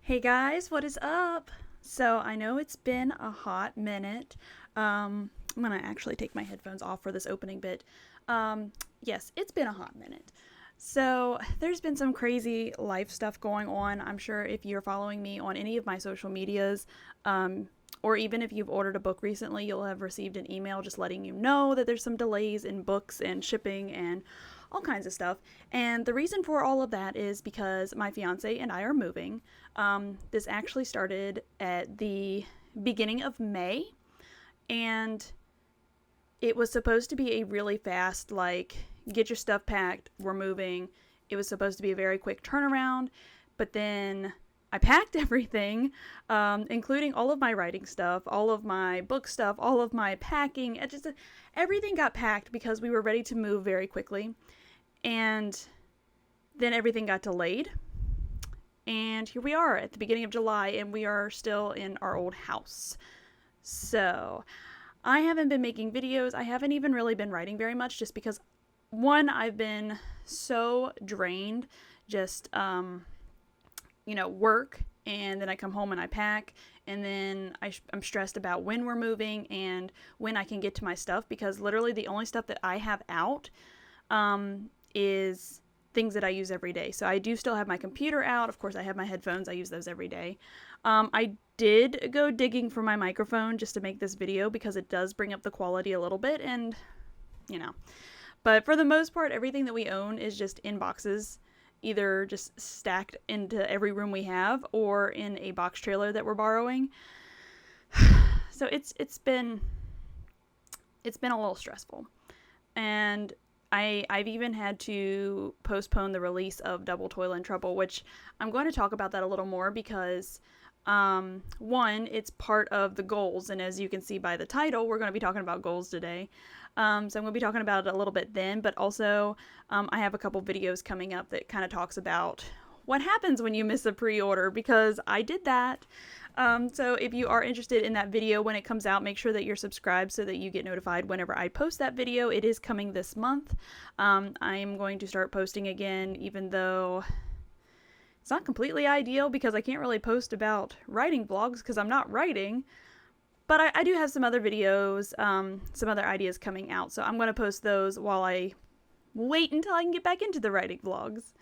Hey guys, what is up? So I know it's been a hot minute. I'm gonna actually take my headphones off for this opening bit. Yes, it's been a hot minute. So there's been some crazy life stuff going on. I'm sure if you're following me on any of my social medias, or even if you've ordered a book recently, you'll have received an email just letting you know that there's some delays in books and shipping and all kinds of stuff. And the reason for all of that is because my fiance and I are moving. This actually started at the beginning of May, and it was supposed to be a really fast, like, get your stuff packed, we're moving. It was supposed to be a very quick turnaround, but then I packed everything, including all of my writing stuff, all of my book stuff, all of my packing. Everything got packed because we were ready to move very quickly. And then everything got delayed. And here we are at the beginning of July, and we are still in our old house. So I haven't been making videos. I haven't even really been writing very much just because, one, I've been so drained, just, work, and then I come home and I pack, and then I'm stressed about when we're moving and when I can get to my stuff, because literally the only stuff that I have out is things that I use every day. So I do still have my computer out. Of course, I have my headphones. I use those every day. I did go digging for my microphone just to make this video because it does bring up the quality a little bit, and, But for the most part, everything that we own is just in boxes, either just stacked into every room we have or in a box trailer that we're borrowing. So it's been a little stressful. And I've even had to postpone the release of Double Toil and Trouble, which I'm going to talk about that a little more because, one, it's part of the goals, and as you can see by the title, we're going to be talking about goals today. So I'm going to be talking about it a little bit then, but also I have a couple videos coming up that kind of talks about what happens when you miss a pre-order, because I did that. So if you are interested in that video when it comes out, make sure that you're subscribed so that you get notified whenever I post that video. It is coming this month. I am going to start posting again, even though it's not completely ideal because I can't really post about writing vlogs because I'm not writing. But I do have some other videos, some other ideas coming out. So I'm going to post those while I wait until I can get back into the writing vlogs.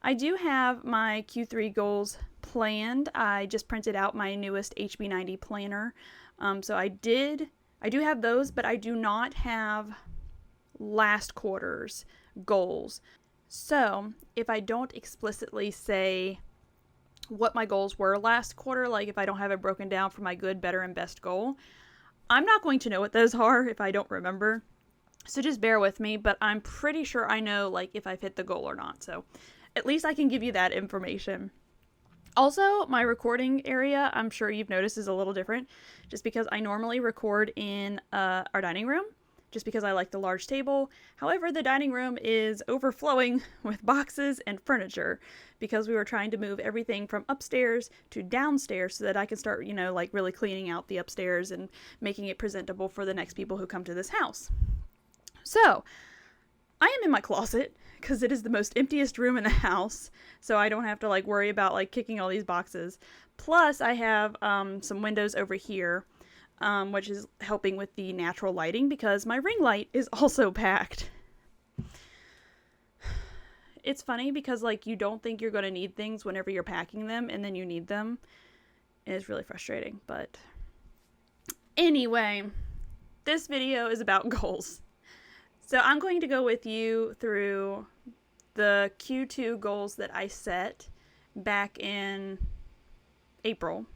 I do have my Q3 goals planned. I just printed out my newest HB90 planner. So I do have those, but I do not have last quarter's goals. So if I don't explicitly say what my goals were last quarter, like if I don't have it broken down for my good, better, and best goal, I'm not going to know what those are if I don't remember. So just bear with me, but I'm pretty sure I know, like, if I've hit the goal or not. So at least I can give you that information. Also, my recording area, I'm sure you've noticed, is a little different, just because I normally record in our dining room, just because I like the large table. However, the dining room is overflowing with boxes and furniture because we were trying to move everything from upstairs to downstairs so that I can start, really cleaning out the upstairs and making it presentable for the next people who come to this house. So I am in my closet because it is the most emptiest room in the house, so I don't have to worry about kicking all these boxes. Plus I have some windows over here, which is helping with the natural lighting because my ring light is also packed. It's funny because you don't think you're going to need things whenever you're packing them, and then you need them. It's really frustrating, but anyway, this video is about goals. So I'm going to go with you through the Q2 goals that I set back in April.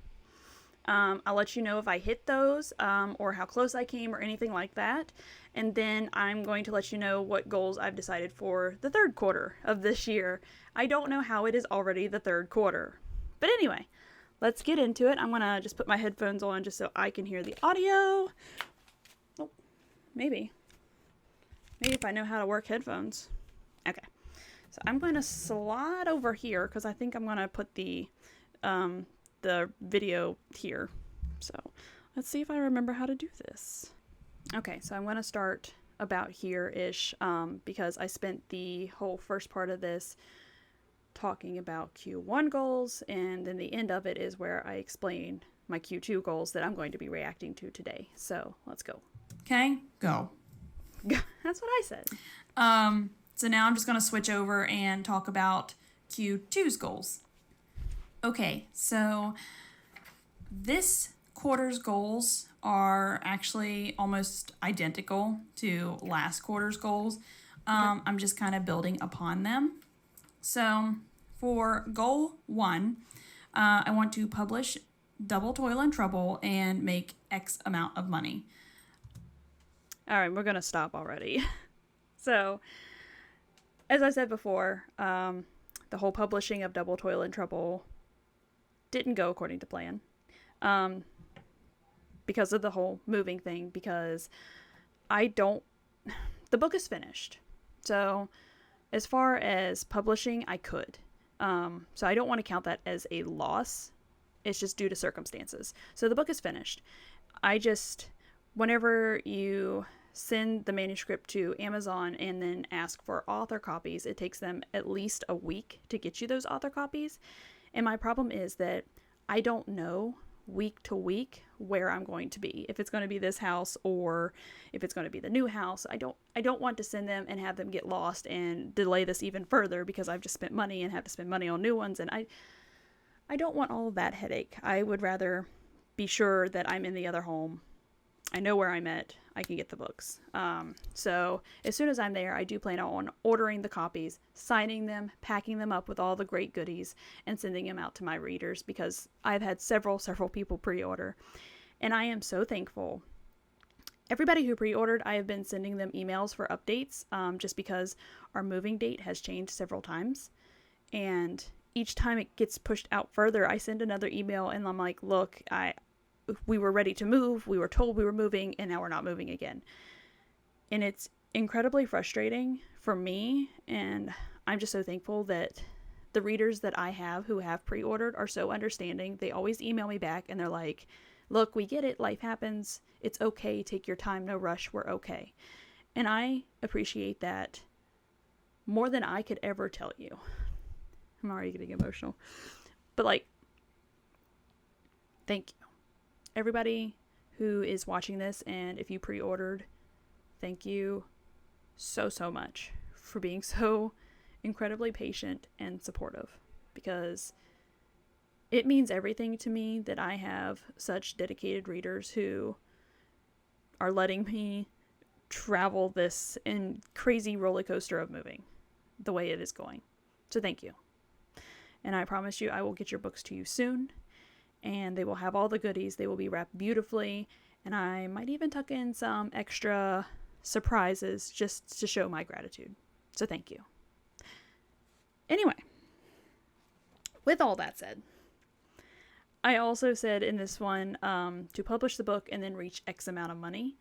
I'll let you know if I hit those or how close I came or anything like that. And then I'm going to let you know what goals I've decided for the third quarter of this year. I don't know how it is already the third quarter. But anyway, let's get into it. I'm going to just put my headphones on just so I can hear the audio. Oh, maybe if I know how to work headphones. Okay, so I'm going to slide over here because I think I'm going to put the video here. So let's see if I remember how to do this. Okay, so I'm going to start about here-ish because I spent the whole first part of this talking about Q1 goals, and then the end of it is where I explain my Q2 goals that I'm going to be reacting to today. So let's go. Okay, go. That's what I said. So now I'm just going to switch over and talk about Q2's goals. Okay, so this quarter's goals are actually almost identical to last quarter's goals. I'm just kind of building upon them. So for goal 1, I want to publish Double Toil and Trouble and make X amount of money. All right, we're going to stop already. So, as I said before, the whole publishing of Double Toil and Trouble didn't go according to plan. Because of the whole moving thing, because the book is finished. So, as far as publishing, I could. So I don't want to count that as a loss. It's just due to circumstances. So the book is finished. Whenever you send the manuscript to Amazon and then ask for author copies, it takes them at least a week to get you those author copies. And my problem is that I don't know week to week where I'm going to be. If it's going to be this house or if it's going to be the new house. I don't want to send them and have them get lost and delay this even further because I've just spent money and have to spend money on new ones, and I don't want all of that headache. I would rather be sure that I'm in the other home. I know where I'm at. I can get the books. So as soon as I'm there, I do plan on ordering the copies, signing them, packing them up with all the great goodies, and sending them out to my readers because I've had several people pre-order. And I am so thankful. Everybody who pre-ordered, I have been sending them emails for updates just because our moving date has changed several times. And each time it gets pushed out further, I send another email and I'm like, look, we were ready to move, we were told we were moving, and now we're not moving again. And it's incredibly frustrating for me, and I'm just so thankful that the readers that I have who have pre-ordered are so understanding. They always email me back and they're like, look, we get it, life happens, it's okay, take your time, no rush, we're okay. And I appreciate that more than I could ever tell you. I'm already getting emotional. But thank you. Everybody who is watching this, and if you pre-ordered, thank you so much for being so incredibly patient and supportive, because it means everything to me that I have such dedicated readers who are letting me travel this crazy roller coaster of moving the way it is going. So thank you. And I promise you I will get your books to you soon. And they will have all the goodies. They will be wrapped beautifully. And I might even tuck in some extra surprises just to show my gratitude. So thank you. Anyway, with all that said, I also said in this one to publish the book and then reach X amount of money.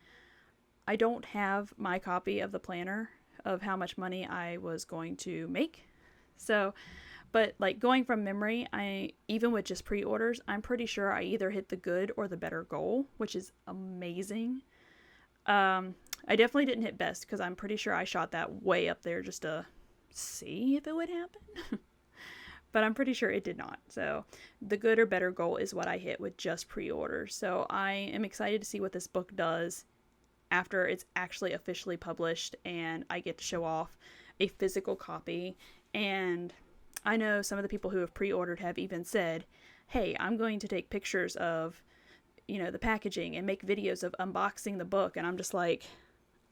I don't have my copy of the planner of how much money I was going to make. But going from memory, even with just pre-orders, I'm pretty sure I either hit the good or the better goal, which is amazing. I definitely didn't hit best because I'm pretty sure I shot that way up there just to see if it would happen. But I'm pretty sure it did not. So the good or better goal is what I hit with just pre-orders. So I am excited to see what this book does after it's actually officially published and I get to show off a physical copy. And I know some of the people who have pre-ordered have even said, hey, I'm going to take pictures of, the packaging and make videos of unboxing the book. And I'm just like,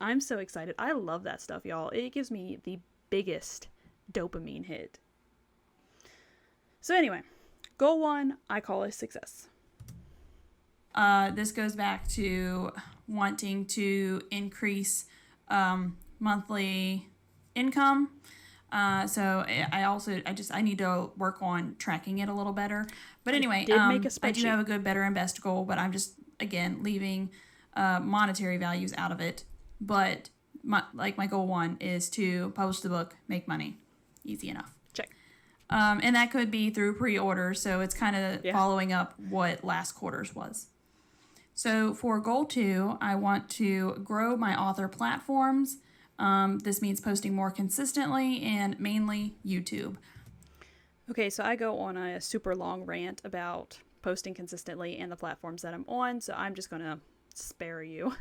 I'm so excited. I love that stuff, y'all. It gives me the biggest dopamine hit. So anyway, goal 1, I call a success. This goes back to wanting to increase monthly income. So I need to work on tracking it a little better. But anyway, I do have a good, better, and best goal, but I'm just, again, leaving monetary values out of it. But my goal 1 is to publish the book, make money. Easy enough. Check. And that could be through pre-order, so it's kind of following up what last quarter's was. So for goal 2, I want to grow my author platforms. This means posting more consistently and mainly YouTube. Okay, so I go on a super long rant about posting consistently and the platforms that I'm on, so I'm just going to spare you.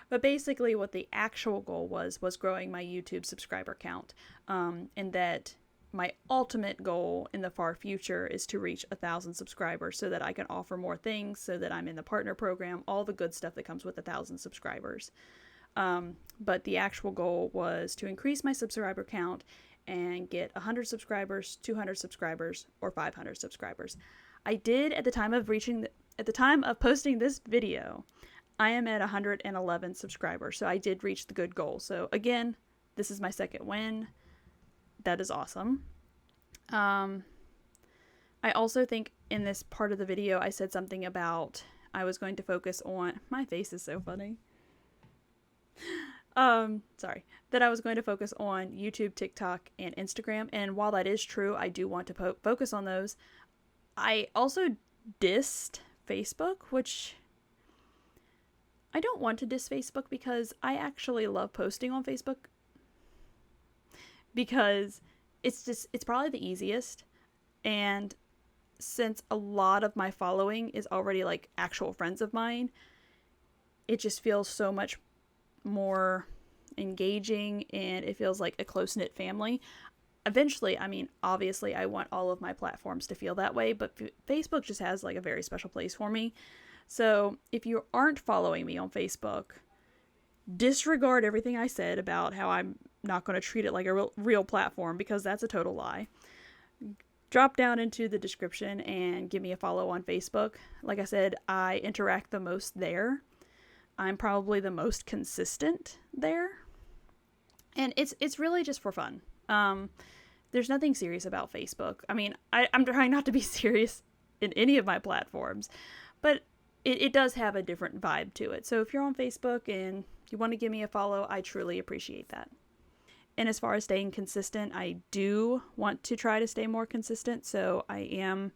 But basically, what the actual goal was growing my YouTube subscriber count, and that my ultimate goal in the far future is to reach 1,000 subscribers so that I can offer more things, so that I'm in the partner program, all the good stuff that comes with 1,000 subscribers. But the actual goal was to increase my subscriber count and get 100 subscribers, 200 subscribers, or 500 subscribers. I did at the time of posting this video, I am at 111 subscribers, so I did reach the good goal. So again, this is my second win. That is awesome. I also think in this part of the video, I said something about I was going to focus on, my face is so funny. That I was going to focus on YouTube, TikTok, and Instagram. And while that is true, I do want to focus on those. I also dissed Facebook, which I don't want to diss Facebook because I actually love posting on Facebook because it's probably the easiest. And since a lot of my following is already like actual friends of mine, it just feels so much more engaging and it feels like a close-knit family. Eventually, I mean, obviously I want all of my platforms to feel that way, but Facebook just has like a very special place for me. So if you aren't following me on Facebook, disregard everything I said about how I'm not going to treat it like a real platform, because that's a total lie. Drop down into the description and give me a follow on Facebook. Like I said, I interact the most there. I'm probably the most consistent there. And it's really just for fun. There's nothing serious about Facebook. I mean, I'm trying not to be serious in any of my platforms, but it does have a different vibe to it. So if you're on Facebook and you want to give me a follow, I truly appreciate that. And as far as staying consistent, I do want to try to stay more consistent. So I am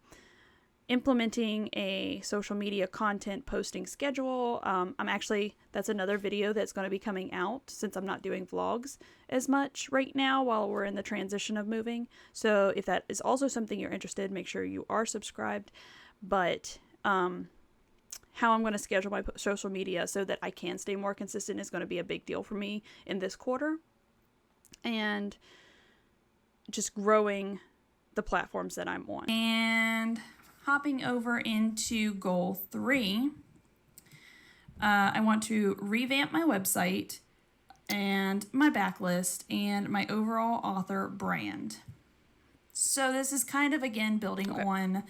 implementing a social media content posting schedule. That's another video that's going to be coming out since I'm not doing vlogs as much right now while we're in the transition of moving. So if that is also something you're interested, make sure you are subscribed. But how I'm going to schedule my social media so that I can stay more consistent is going to be a big deal for me in this quarter. And just growing the platforms that I'm on. And hopping over into goal 3, I want to revamp my website and my backlist and my overall author brand. So this is kind of, again, building on...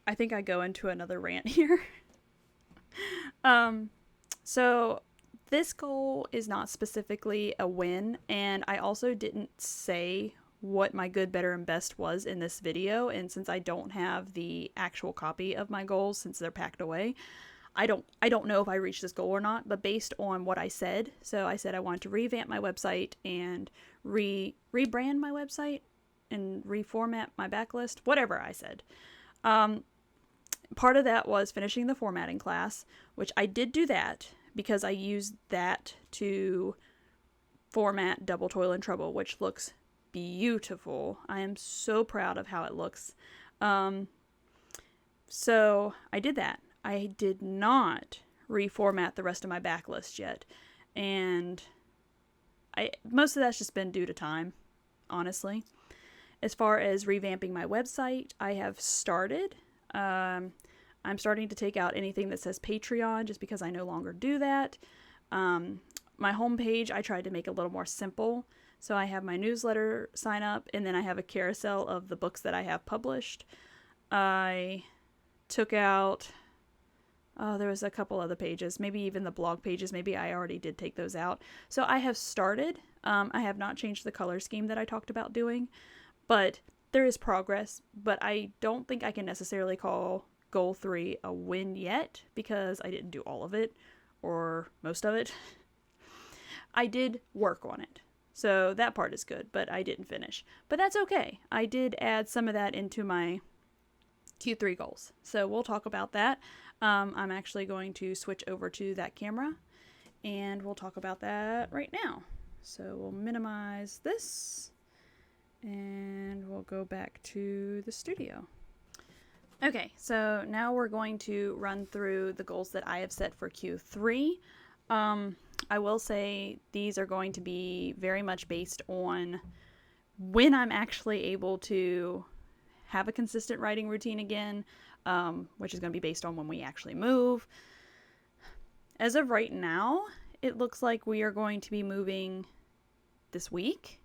I think I go into another rant here. So this goal is not specifically a win, and I also didn't say what my good, better, and best was in this video, and since I don't have the actual copy of my goals since they're packed away, I don't know if I reached this goal or not. But based on what I said, so I said I wanted to revamp my website and rebrand my website and reformat my backlist, whatever I said. Part of that was finishing the formatting class, which I did do that because I used that to format Double Toil and Trouble, which looks beautiful. I am so proud of how it looks. So I did that. I did not reformat the rest of my backlist yet. And most of that's just been due to time, honestly. As far as revamping my website, I have started. I'm starting to take out anything that says Patreon just because I no longer do that. My homepage, I tried to make a little more simple. So I have my newsletter sign up, and then I have a carousel of the books that I have published. I took out, there was a couple other pages, maybe even the blog pages. Maybe I already did take those out. So I have started. I have not changed the color scheme that I talked about doing, but there is progress. But I don't think I can necessarily call goal 3 a win yet because I didn't do all of it or most of it. I did work on it. So that part is good, but I didn't finish. But that's okay. I did add some of that into my Q3 goals. So we'll talk about that. I'm actually going to switch over to that camera and we'll talk about that right now. So we'll minimize this and we'll will go back to the studio. Okay, so now we're going to run through the goals that I have set for Q3. I will say these are going to be very much based on when I'm actually able to have a consistent writing routine again, which is going to be based on when we actually move. As of right now, it looks like we are going to be moving this week,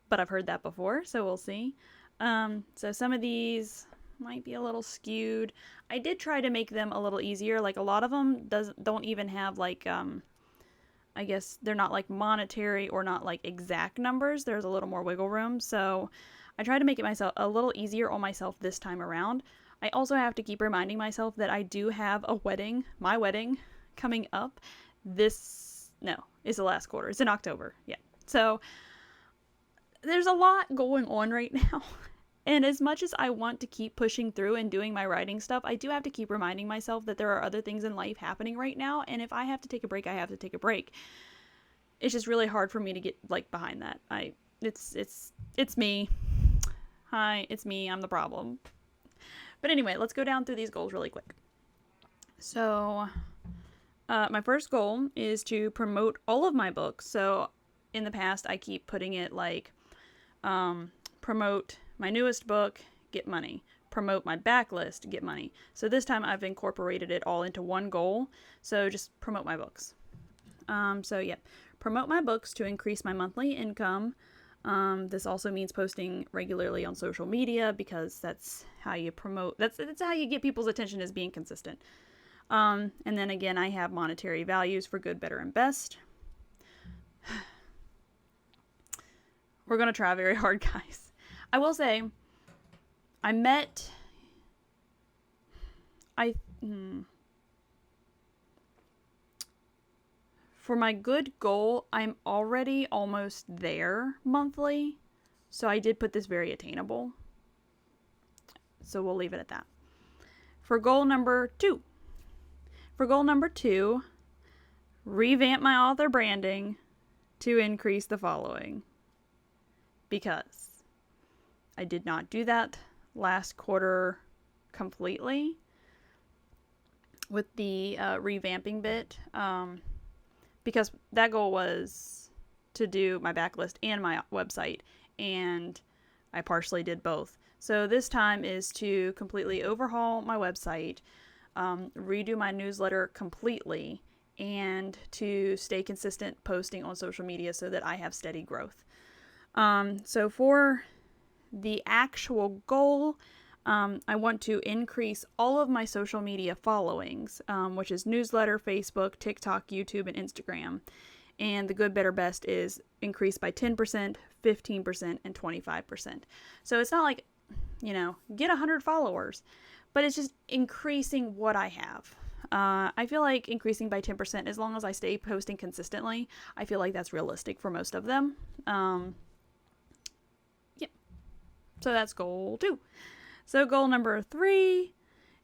but I've heard that before, so we'll see. So some of these might be a little skewed. I did try to make them a little easier. Like a lot of them don't even have like, I guess they're not like monetary or not like exact numbers. There's a little more wiggle room. So I tried to make it myself a little easier on myself this time around. I also have to keep reminding myself that I do have a wedding, my wedding, coming up. It's the last quarter. It's in October. Yeah. So there's a lot going on right now. And as much as I want to keep pushing through and doing my writing stuff, I do have to keep reminding myself that there are other things in life happening right now. And if I have to take a break, I have to take a break. It's just really hard for me to get like behind that. It's me. Hi, it's me. I'm the problem. But anyway, let's go down through these goals really quick. So my first goal is to promote all of my books. So in the past, I keep putting it like promote my newest book, get money. Promote my backlist, get money. So this time I've incorporated it all into one goal. So just promote my books. Promote my books to increase my monthly income. This also means posting regularly on social media because that's how you promote. That's how you get people's attention, is being consistent. And then again, I have monetary values for good, better, and best. We're going to try very hard, guys. I will say, for my good goal, I'm already almost there monthly. So I did put this very attainable. So we'll leave it at that. For goal number 2. Revamp my author branding to increase the following. Because I did not do that last quarter completely with the revamping bit. Because that goal was to do my backlist and my website, and I partially did both. So this time is to completely overhaul my website, redo my newsletter completely, and to stay consistent posting on social media so that I have steady growth. So for the actual goal, I want to increase all of my social media followings, which is newsletter, Facebook, TikTok, YouTube, and Instagram. And the good, better, best is increased by 10%, 15%, and 25%. So it's not like, get 100 followers, but it's just increasing what I have. I feel like increasing by 10%, as long as I stay posting consistently, I feel like that's realistic for most of them. So that's goal 2. So goal number 3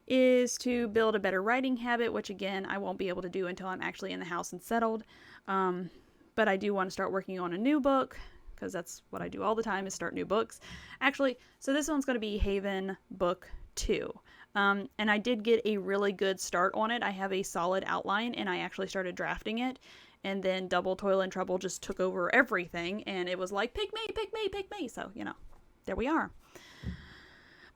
is to build a better writing habit, which again, I won't be able to do until I'm actually in the house and settled. But I do want to start working on a new book, because that's what I do all the time, is start new books. Actually, so this one's going to be Haven Book 2. And I did get a really good start on it. I have a solid outline, and I actually started drafting it. And then Double, Toil, and Trouble just took over everything, and it was like, pick me, pick me, pick me. So, there we are.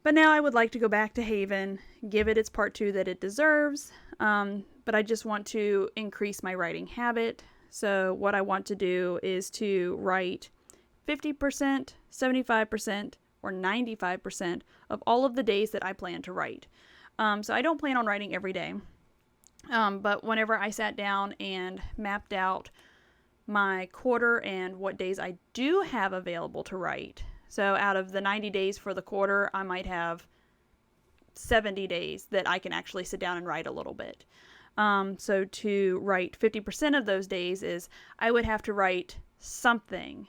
But now I would like to go back to Haven, give it its part 2 that it deserves, but I just want to increase my writing habit. So what I want to do is to write 50%, 75%, or 95% of all of the days that I plan to write. So I don't plan on writing every day, but whenever I sat down and mapped out my quarter and what days I do have available to write. So out of the 90 days for the quarter, I might have 70 days that I can actually sit down and write a little bit. So to write 50% of those days is I would have to write something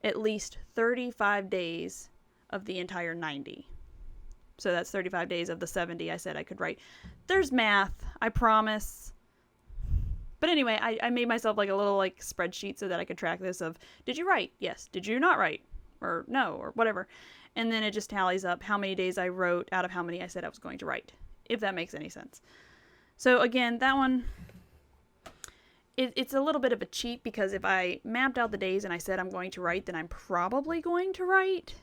at least 35 days of the entire 90. So that's 35 days of the 70 I said I could write. There's math, I promise. But anyway, I made myself like a little like spreadsheet so that I could track this of, did you write? Yes. Did you not write? or no, or whatever. And then it just tallies up how many days I wrote out of how many I said I was going to write, if that makes any sense. So again, that one, it's a little bit of a cheat, because if I mapped out the days and I said I'm going to write, then I'm probably going to write.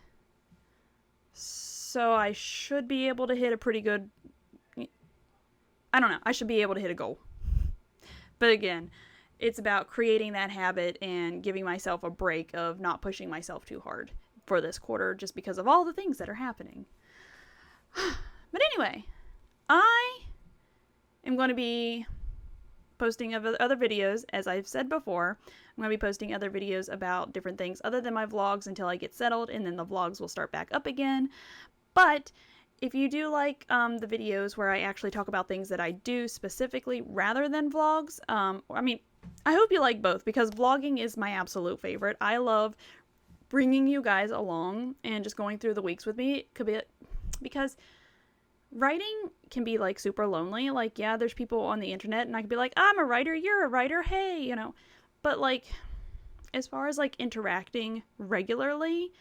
So I should be able to hit a pretty good, I don't know, I should be able to hit a goal. But again, it's about creating that habit and giving myself a break of not pushing myself too hard for this quarter, just because of all the things that are happening. But anyway, I am going to be posting other videos, as I've said before. I'm going to be posting other videos about different things other than my vlogs until I get settled, and then the vlogs will start back up again. But if you do like the videos where I actually talk about things that I do specifically rather than vlogs, I mean, I hope you like both, because vlogging is my absolute favorite. I love bringing you guys along and just going through the weeks with me. It could be, because writing can be like super lonely. Like, yeah, there's people on the internet and I could be like, I'm a writer, you're a writer, hey, you know. But like, as far as like interacting regularly,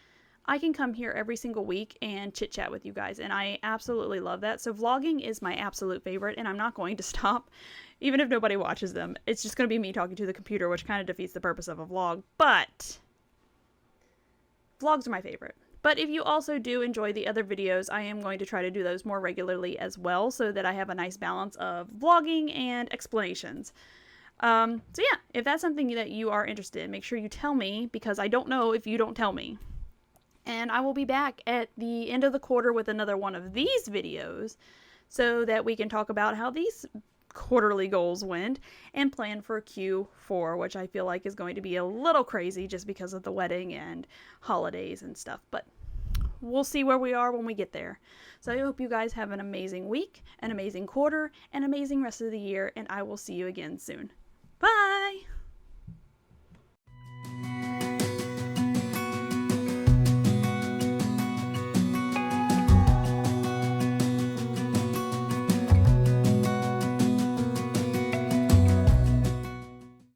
I can come here every single week and chit chat with you guys, and I absolutely love that. So vlogging is my absolute favorite, and I'm not going to stop, even if nobody watches them. It's just going to be me talking to the computer, which kind of defeats the purpose of a vlog, but vlogs are my favorite. But if you also do enjoy the other videos, I am going to try to do those more regularly as well, so that I have a nice balance of vlogging and explanations. So yeah, if that's something that you are interested in, make sure you tell me, because I don't know if you don't tell me. And I will be back at the end of the quarter with another one of these videos, so that we can talk about how these quarterly goals went and plan for Q4, which I feel like is going to be a little crazy just because of the wedding and holidays and stuff. But we'll see where we are when we get there. So I hope you guys have an amazing week, an amazing quarter, an amazing rest of the year, and I will see you again soon.